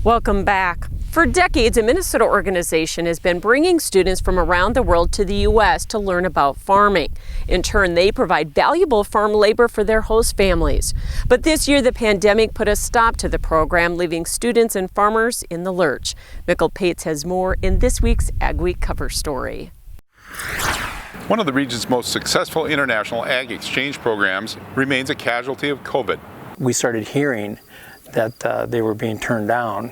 Welcome back. For decades, a Minnesota organization has been bringing students from around the world to the U.S. to learn about farming. In turn, they provide valuable farm labor for their host families. But this year, the pandemic put a stop to the program, leaving students and farmers in the lurch. Mikkel Pates has more in this week's AGWEEK cover story. One of the region's most successful international ag exchange programs remains a casualty of COVID. We started hearing that they were being turned down,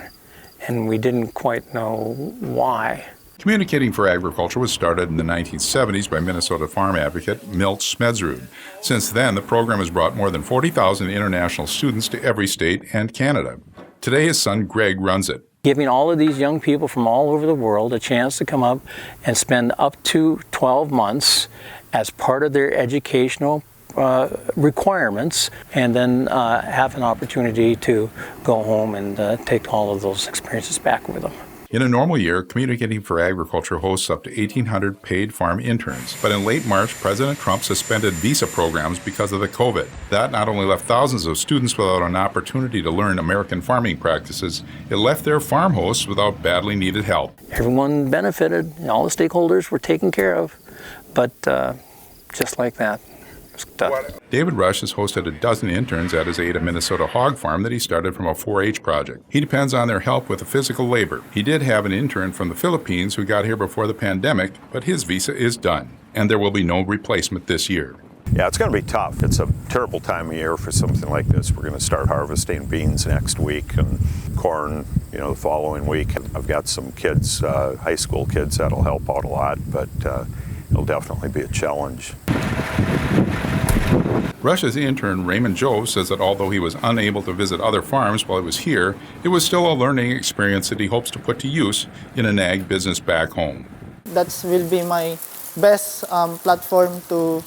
and we didn't quite know why. Communicating for Agriculture was started in the 1970s by Minnesota farm advocate Milt Smedzrud. Since then, the program has brought more than 40,000 international students to every state and Canada. Today, his son Greg runs it. Giving all of these young people from all over the world a chance to come up and spend up to 12 months as part of their educational requirements, and then have an opportunity to go home and take all of those experiences back with them. In a normal year, Communicating for Agriculture hosts up to 1,800 paid farm interns. But in late March, President Trump suspended visa programs because of the COVID. That not only left thousands of students without an opportunity to learn American farming practices, it left their farm hosts without badly needed help. Everyone benefited, all the stakeholders were taken care of, but just like that. David Rush has hosted a dozen interns at his Ada, Minnesota hog farm that he started from a 4-H project. He depends on their help with the physical labor. He did have an intern from the Philippines who got here before the pandemic, but his visa is done, and there will be no replacement this year. Yeah, it's going to be tough. It's a terrible time of year for something like this. We're going to start harvesting beans next week and corn, the following week. I've got some kids, high school kids, that'll help out a lot, but it'll definitely be a challenge. Rush's intern Raymond Jove says that although he was unable to visit other farms while he was here, it was still a learning experience that he hopes to put to use in an ag business back home. That will be my best platform to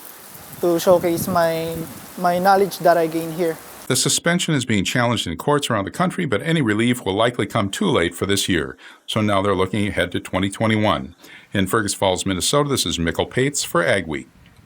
showcase my knowledge that I gain here. The suspension is being challenged in courts around the country, but any relief will likely come too late for this year. So now they're looking ahead to 2021. In Fergus Falls, Minnesota, this is Mikkel Pates for AgWeek.